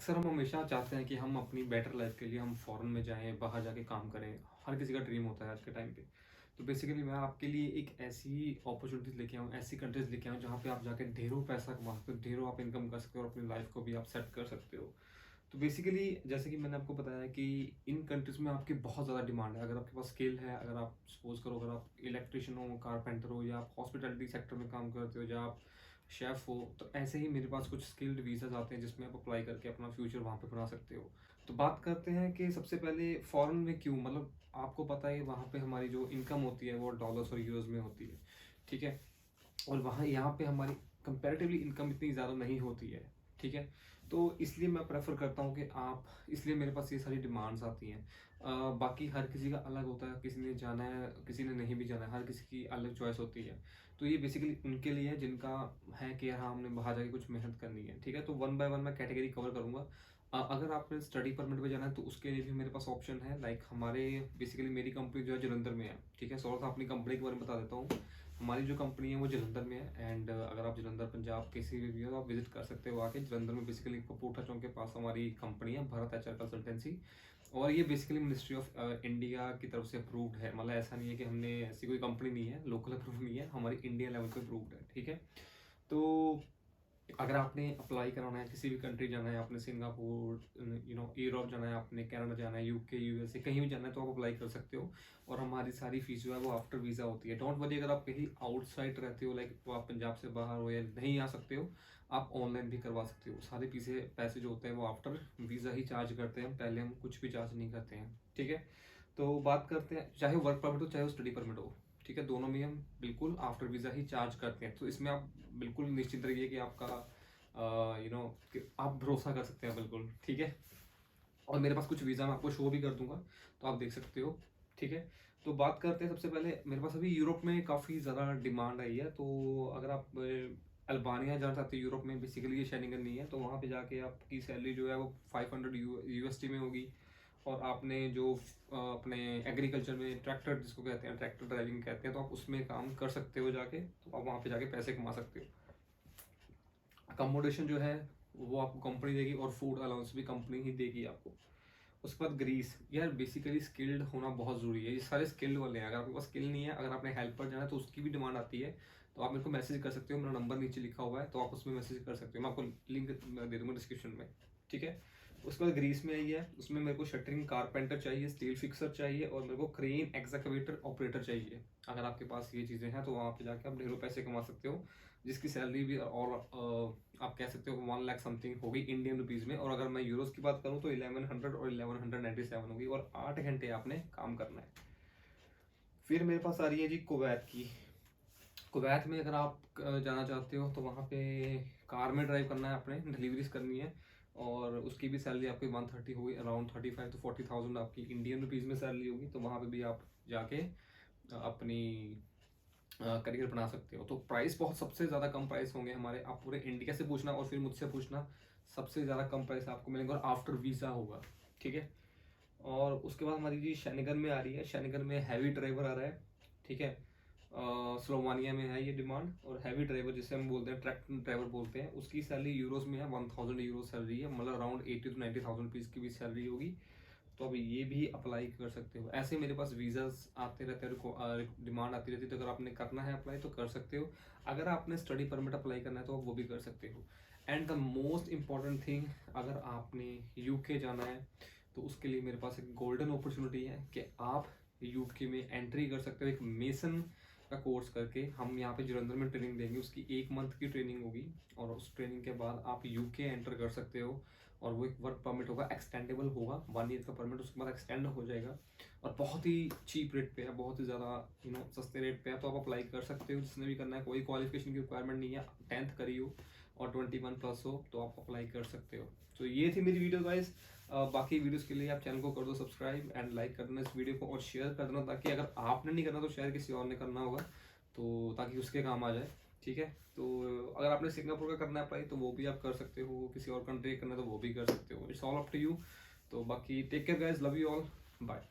अक्सर हम हमेशा चाहते हैं कि हम अपनी बेटर लाइफ के लिए हम फॉरेन में जाएं, बाहर जाके काम करें। हर किसी का ड्रीम होता है आज के टाइम पे। तो बेसिकली मैं आपके लिए एक ऐसी अपॉर्चुनिटीज़ लेके आऊँ, ऐसी कंट्रीज़ लेके आऊँ जहाँ पे आप जाके ढेरों पैसा कमा सकते हो, ढेरों आप इनकम कर सकते हो और अपनी लाइफ को भी आप सेट कर सकते हो। तो बेसिकली जैसे कि मैंने आपको बताया कि इन कंट्रीज़ में आपकी बहुत ज़्यादा डिमांड है। अगर आपके पास स्किल है, अगर आप सपोज़ करो, अगर आप इलेक्ट्रिशियन हो, कारपेंटर हो, या आप हॉस्पिटैलिटी सेक्टर में काम करते हो, या आप शेफ़ हो, तो ऐसे ही मेरे पास कुछ स्किल्ड वीज़ाज़ आते हैं जिसमें आप अप्लाई करके अपना फ्यूचर वहाँ पे बना सकते हो। तो बात करते हैं कि सबसे पहले फ़ॉरेन में क्यों, मतलब आपको पता है वहाँ पे हमारी जो इनकम होती है वो डॉलर्स और यूरोज़ में होती है, ठीक है? और वहाँ यहाँ पे हमारी कंपैरेटिवली इनकम इतनी ज़्यादा नहीं होती है, ठीक है? तो इसलिए मैं प्रेफ़र करता हूँ कि आप, इसलिए मेरे पास ये सारी डिमांड्स आती हैं। बाकी हर किसी का अलग होता है, किसी ने जाना है, किसी ने नहीं भी जाना है, हर किसी की अलग चॉइस होती है। तो ये बेसिकली उनके लिए है जिनका है कि हाँ, हमने बाहर जाके कुछ मेहनत करनी है, ठीक है? तो वन बाय वन मैं कैटेगरी कवर करूँगा। अगर आपने स्टडी परमिट पे जाना है तो उसके लिए भी मेरे पास ऑप्शन है। लाइक हमारे बेसिकली मेरी कंपनी जो है जलंधर में है, ठीक है? थोड़ा-सा अपनी कंपनी के बारे में बता देता हूँ। हमारी जो कंपनी है वो जलंधर में है, एंड अगर आप जलंधर पंजाब किसी भी हो तो आप विजिट कर सकते हो आके। जलंधर में बेसिकली कपूरथला चौक के पास हमारी कंपनी है, भरत एचआर कंसल्टेंसी। और ये बेसिकली मिनिस्ट्री ऑफ इंडिया की तरफ से अप्रूव्ड है। मतलब ऐसा नहीं है कि हमने, ऐसी कोई कंपनी नहीं है, लोकल अप्रूव नहीं है, हमारी इंडिया लेवल पे अप्रूव्ड है, ठीक है? तो अगर आपने अप्लाई कराना है, किसी भी कंट्री जाना है, आपने सिंगापुर, यूरोप जाना है, आपने कनाडा जाना है, यूके, यूएसए कहीं भी जाना है, तो आप अप्लाई कर सकते हो। और हमारी सारी फीस जो है वो आफ्टर वीज़ा होती है। डोंट वरी, अगर आप कहीं आउटसाइड रहते हो, लाइक तो आप पंजाब से बाहर हो या नहीं आ सकते हो, आप ऑनलाइन भी करवा सकते हो। सारे पैसे जो होते हैं वो आफ्टर वीज़ा ही चार्ज करते हैं, पहले हम कुछ भी चार्ज नहीं करते हैं, ठीक है? तो बात करते हैं, चाहे वर्क परमिट हो, चाहे वो स्टडी परमिट हो, ठीक है? दोनों में हम बिल्कुल आफ्टर वीज़ा ही चार्ज करते हैं। तो इसमें आप बिल्कुल निश्चिंत रहिए कि आपका कि आप भरोसा कर सकते हैं बिल्कुल, ठीक है? और मेरे पास कुछ वीज़ा मैं आपको शो भी कर दूँगा, तो आप देख सकते हो, ठीक है? तो बात करते हैं, सबसे पहले मेरे पास अभी यूरोप में काफ़ी ज़्यादा डिमांड आई है। तो अगर आप अल्बानिया जाना चाहते हो यूरोप में, बेसिकली ये शेंगेन नहीं है, तो वहाँ पे जाके आपकी सैलरी जो है वो 500 यूएसडी में होगी। और आपने जो अपने एग्रीकल्चर में ट्रैक्टर, जिसको कहते हैं ट्रैक्टर ड्राइविंग कहते हैं, तो आप उसमें काम कर सकते हो जाके, तो आप वहाँ पे जाके पैसे कमा सकते हो। अकोमोडेशन जो है वो आपको कंपनी देगी, और फूड अलाउंस भी कंपनी ही देगी आपको। उसके बाद ग्रीस, यार बेसिकली स्किल्ड होना बहुत ज़रूरी है। ये सारे स्किल्ड वाले हैं। अगर आपके पास स्किल नहीं है, अगर आपने हेल्पर जाना है तो उसकी भी डिमांड आती है। तो आप मेरे को मैसेज कर सकते हो, मेरा नंबर नीचे लिखा हुआ है, तो आप उसमें मैसेज कर सकते हो। मैं आपको लिंक दे दूंगा डिस्क्रिप्शन में, ठीक है? उसके बाद ग्रीस में आई है, उसमें मेरे को शटरिंग कारपेंटर चाहिए, स्टील फिक्सर चाहिए, और मेरे को क्रेन एक्सकवेटर ऑपरेटर चाहिए। अगर आपके पास ये चीज़ें हैं तो वहाँ पे जाके आप ढेरों पैसे कमा सकते हो, जिसकी सैलरी भी और आप कह सकते हो 1 लाख समथिंग होगी इंडियन रुपीज़ में। और अगर मैं यूरोज़ की बात करूँ तो 1100 और 1197 होगी, और 8 घंटे आपने काम करना है। फिर मेरे पास आ रही है जी कुवैत की। कुवैत में अगर आप जाना चाहते हो तो वहाँ पे कार में ड्राइव करना है, आपने डिलीवरीज करनी है, और उसकी भी सैलरी आपकी 130 होगी, अराउंड 35 to 40,000 आपकी इंडियन रुपीज़ में सैलरी होगी। तो वहाँ पे भी आप जाके अपनी करियर बना सकते हो। तो प्राइस बहुत, सबसे ज़्यादा कम प्राइस होंगे हमारे। आप पूरे इंडिया से पूछना और फिर मुझसे पूछना, सबसे ज़्यादा कम प्राइस आपको मिलेंगे, और आफ्टर वीज़ा होगा, ठीक है? और उसके बाद हमारी जी शेनिगन में आ रही है। शेनिगन में हैवी ड्राइवर आ रहा है, ठीक है? स्लोवानिया में है ये डिमांड। और हैवी ड्राइवर जिसे हम बोलते हैं, ट्रक ड्राइवर बोलते हैं, उसकी सैलरी यूरोज़ में है, 1000 यूरो सैलरी है, मतलब अराउंड 80 to 90,000 रुपीज़ की भी सैलरी होगी। तो अभी ये भी अप्लाई कर सकते हो। ऐसे मेरे पास वीज़ास आते रहते हैं, डिमांड आती रहती है, तो अगर आपने करना है अप्लाई तो कर सकते हो। अगर आपने स्टडी परमिट अप्लाई करना है तो आप वो भी कर सकते हो। And the most important thing, अगर आपने यूके जाना है तो उसके लिए मेरे पास एक गोल्डन अपॉर्चुनिटी है कि आप यूके में एंट्री कर सकते हो। एक मेसन का कोर्स करके हम यहाँ पे जलंधर में ट्रेनिंग देंगे, उसकी 1 मंथ की ट्रेनिंग होगी, और उस ट्रेनिंग के बाद आप यूके एंटर कर सकते हो। और वो एक वर्क परमिट होगा, एक्सटेंडेबल होगा, 1 ईयर का परमिट, उसके बाद एक्सटेंड हो जाएगा। और बहुत ही चीप रेट पे है, बहुत ही ज़्यादा सस्ते रेट पे है। तो आप अप्लाई कर सकते हो, जिसने भी करना है। कोई क्वालिफिकेशन की रिक्वायरमेंट नहीं है, 10th करी हो और 21+ हो तो आप अप्लाई कर सकते हो। तो ये थी मेरी वीडियो गाइस। बाकी वीडियोस के लिए आप चैनल को कर दो सब्सक्राइब, एंड लाइक कर देना इस वीडियो को, और शेयर कर देना, ताकि अगर आपने नहीं करना तो शायद किसी और ने करना होगा, तो ताकि उसके काम आ जाए, ठीक है? तो अगर आपने सिंगापुर का करना है अप्लाई तो वो भी आप कर सकते हो, किसी और कंट्री का करना है तो वो भी कर सकते हो। It's all up to you. तो बाकी take care guys, love you all, bye.